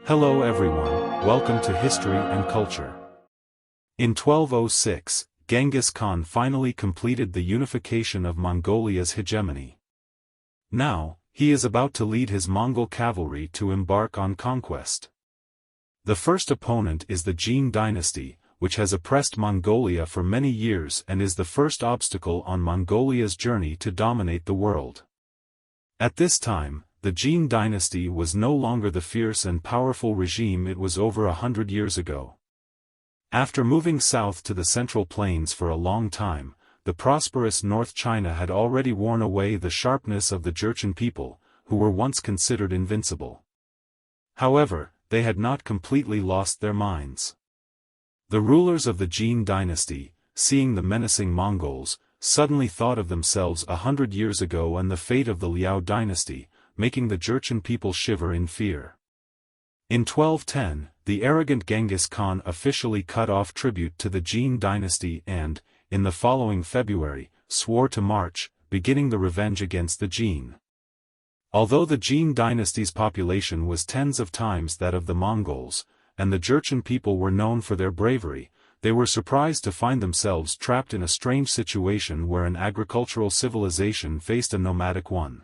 Hello everyone, welcome to History and Culture. In 1206, Genghis Khan finally completed the unification of Mongolia's hegemony. Now, he is about to lead his Mongol cavalry to embark on conquest. The first opponent is the Jin dynasty, which has oppressed Mongolia for many years and is the first obstacle on Mongolia's journey to dominate the world. At this time, the Jin dynasty was no longer the fierce and powerful regime it was over 100 years ago. After moving south to the Central Plains for a long time, the prosperous North China had already worn away the sharpness of the Jurchen people, who were once considered invincible. However, they had not completely lost their minds. The rulers of the Jin dynasty, seeing the menacing Mongols, suddenly thought of themselves 100 years ago and the fate of the Liao dynasty, making the Jurchen people shiver in fear. In 1210, the arrogant Genghis Khan officially cut off tribute to the Jin dynasty and, in the following February, swore to march, beginning the revenge against the Jin. Although the Jin dynasty's population was tens of times that of the Mongols, and the Jurchen people were known for their bravery, they were surprised to find themselves trapped in a strange situation where an agricultural civilization faced a nomadic one.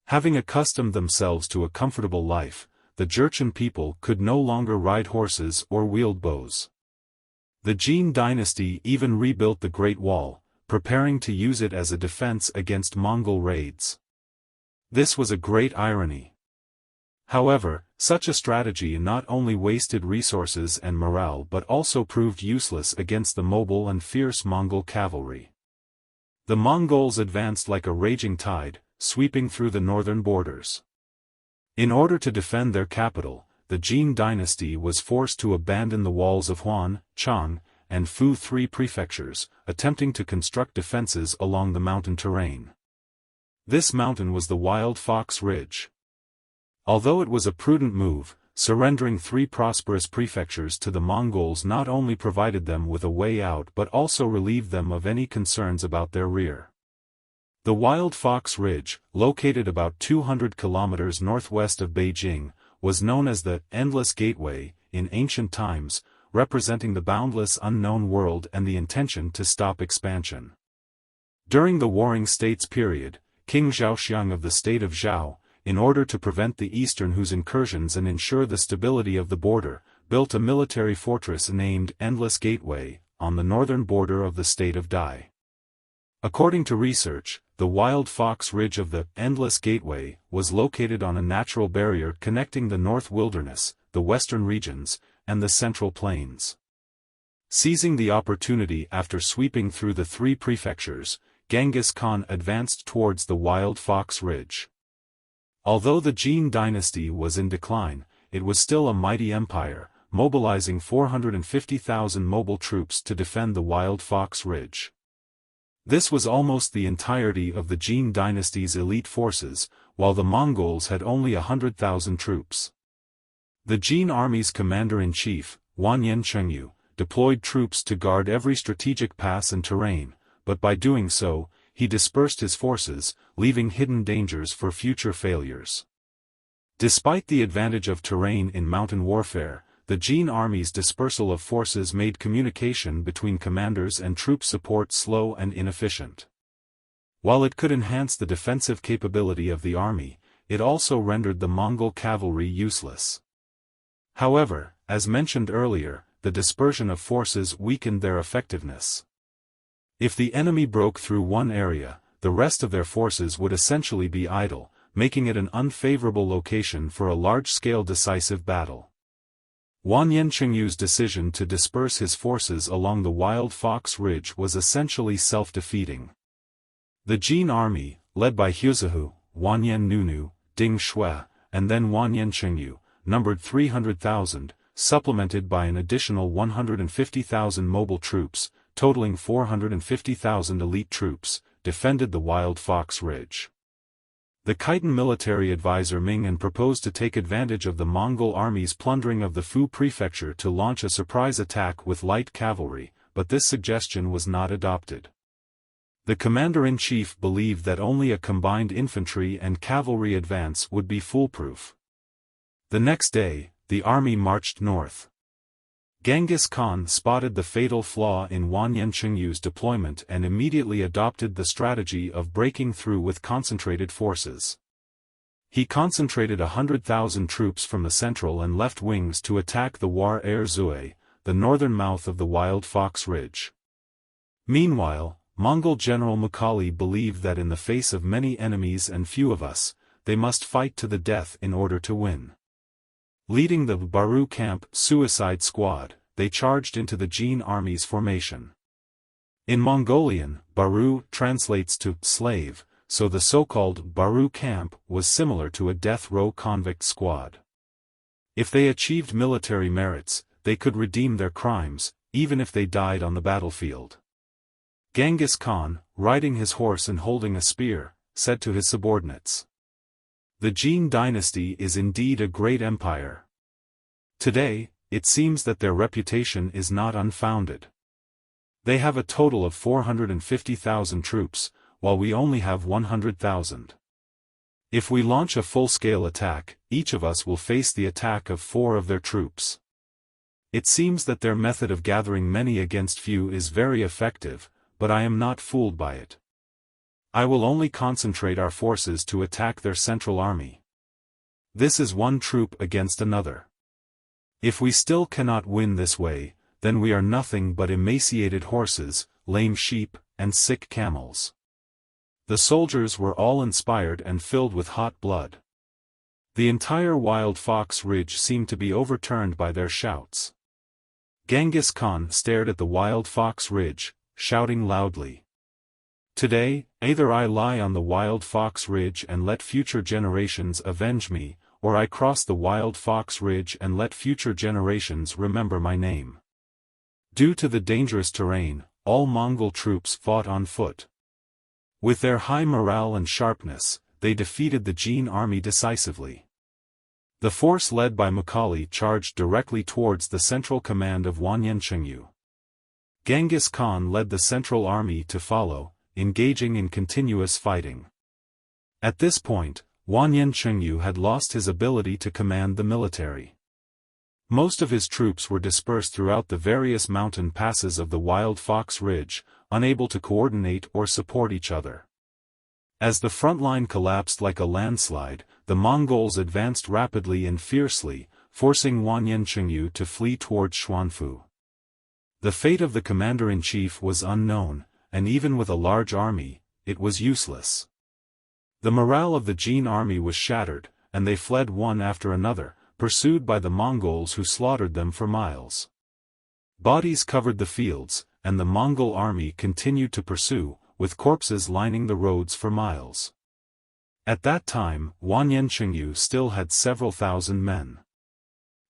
Having accustomed themselves to a comfortable life, the Jurchen people could no longer ride horses or wield bows. The Jin dynasty even rebuilt the Great Wall, preparing to use it as a defense against Mongol raids. This was a great irony. However, such a strategy not only wasted resources and morale but also proved useless against the mobile and fierce Mongol cavalry. The Mongols advanced like a raging tide, sweeping through the northern borders. In order to defend their capital, the Jin dynasty was forced to abandon the walls of Huan, Chang, and Fu, three prefectures, attempting to construct defenses along the mountain terrain. This mountain was the Wild Fox Ridge. Although it was a prudent move, surrendering three prosperous prefectures to the Mongols not only provided them with a way out but also relieved them of any concerns about their rear. The Wild Fox Ridge, located about 200 kilometers northwest of Beijing, was known as the Endless Gateway in ancient times, representing the boundless unknown world and the intention to stop expansion. During the Warring States period, King Zhaoxiang of the state of Zhao, in order to prevent the Eastern Hu's incursions and ensure the stability of the border, built a military fortress named Endless Gateway, on the northern border of the state of Dai. According to research, the Wild Fox Ridge of the Endless Gateway was located on a natural barrier connecting the North Wilderness, the western regions, and the Central Plains. Seizing the opportunity after sweeping through the three prefectures, Genghis Khan advanced towards the Wild Fox Ridge. Although the Jin dynasty was in decline, it was still a mighty empire, mobilizing 450,000 mobile troops to defend the Wild Fox Ridge. This was almost the entirety of the Jin dynasty's elite forces, while the Mongols had only 100,000 troops. The Jin army's commander-in-chief, Wanyan Chengyu, deployed troops to guard every strategic pass and terrain, but by doing so, he dispersed his forces, leaving hidden dangers for future failures. Despite the advantage of terrain in mountain warfare, the Jin army's dispersal of forces made communication between commanders and troop support slow and inefficient. While it could enhance the defensive capability of the army, it also rendered the Mongol cavalry useless. However, as mentioned earlier, the dispersion of forces weakened their effectiveness. If the enemy broke through one area, the rest of their forces would essentially be idle, making it an unfavorable location for a large-scale decisive battle. Wanyan Chengyu's decision to disperse his forces along the Wild Fox Ridge was essentially self-defeating. The Jin army, led by Huizihu, Wanyan Nunu, Ding Shui, and then Wanyan Chengyu, numbered 300,000, supplemented by an additional 150,000 mobile troops, totaling 450,000 elite troops, defended the Wild Fox Ridge. The Khitan military advisor Ming proposed to take advantage of the Mongol army's plundering of the Fu prefecture to launch a surprise attack with light cavalry, but this suggestion was not adopted. The commander-in-chief believed that only a combined infantry and cavalry advance would be foolproof. The next day, the army marched north. Genghis Khan spotted the fatal flaw in Wang Yanqingyu's deployment and immediately adopted the strategy of breaking through with concentrated forces. He concentrated 100,000 troops from the central and left wings to attack the War-er-Zui, the northern mouth of the Wild Fox Ridge. Meanwhile, Mongol General Mukhali believed that in the face of many enemies and few of us, they must fight to the death in order to win. Leading the Baru Camp Suicide Squad, they charged into the Jin army's formation. In Mongolian, Baru translates to slave, so the so-called Baru Camp was similar to a death row convict squad. If they achieved military merits, they could redeem their crimes, even if they died on the battlefield. Genghis Khan, riding his horse and holding a spear, said to his subordinates, "The Jin dynasty is indeed a great empire. Today, it seems that their reputation is not unfounded. They have a total of 450,000 troops, while we only have 100,000. If we launch a full-scale attack, each of us will face the attack of 4 of their troops. It seems that their method of gathering many against few is very effective, but I am not fooled by it. I will only concentrate our forces to attack their central army. This is one troop against another. If we still cannot win this way, then we are nothing but emaciated horses, lame sheep, and sick camels." The soldiers were all inspired and filled with hot blood. The entire Wild Fox Ridge seemed to be overturned by their shouts. Genghis Khan stared at the Wild Fox Ridge, shouting loudly, "Today, either I lie on the Wild Fox Ridge and let future generations avenge me, or I cross the Wild Fox Ridge and let future generations remember my name." Due to the dangerous terrain, all Mongol troops fought on foot. With their high morale and sharpness, they defeated the Jin army decisively. The force led by Mukhali charged directly towards the central command of Wang Yanqingyu. Genghis Khan led the central army to follow, engaging in continuous fighting. At this point, Wang Yanqingyu had lost his ability to command the military. Most of his troops were dispersed throughout the various mountain passes of the Wild Fox Ridge, unable to coordinate or support each other. As the front line collapsed like a landslide, the Mongols advanced rapidly and fiercely, forcing Wang Yanqingyu to flee towards Xuanfu. The fate of the commander-in-chief was unknown, and even with a large army, it was useless. The morale of the Jin army was shattered, and they fled one after another, pursued by the Mongols who slaughtered them for miles. Bodies covered the fields, and the Mongol army continued to pursue, with corpses lining the roads for miles. At that time, Wang Yanqingyu still had several thousand men.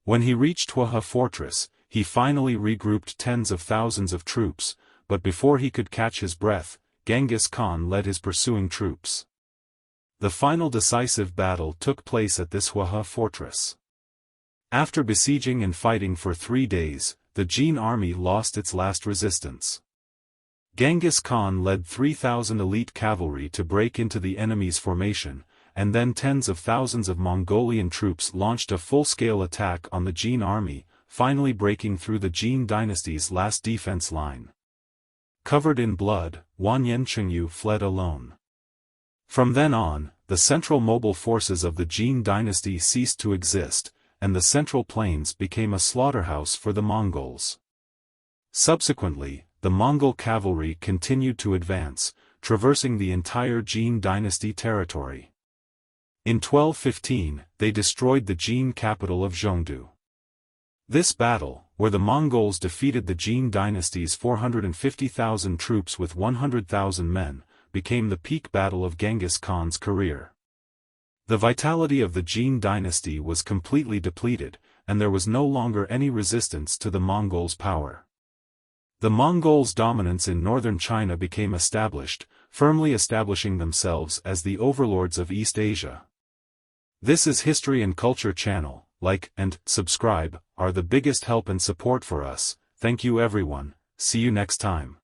When he reached Huahe Fortress, he finally regrouped tens of thousands of troops, but before he could catch his breath, Genghis Khan led his pursuing troops. The final decisive battle took place at this Huahe Fortress. After besieging and fighting for 3 days, the Jin army lost its last resistance. Genghis Khan led 3,000 elite cavalry to break into the enemy's formation, and then tens of thousands of Mongolian troops launched a full-scale attack on the Jin army, finally breaking through the Jin dynasty's last defense line. Covered in blood, Wang Yanqingyu fled alone. From then on, the central mobile forces of the Jin dynasty ceased to exist, and the central plains became a slaughterhouse for the Mongols. Subsequently, the Mongol cavalry continued to advance, traversing the entire Jin dynasty territory. In 1215, they destroyed the Jin capital of Zhongdu. This battle, where the Mongols defeated the Jin dynasty's 450,000 troops with 100,000 men, became the peak battle of Genghis Khan's career. The vitality of the Jin dynasty was completely depleted, and there was no longer any resistance to the Mongols' power. The Mongols' dominance in northern China became established, firmly establishing themselves as the overlords of East Asia. This is History and Culture channel. Like and subscribe are the biggest help and support for us. Thank you everyone. See you next time.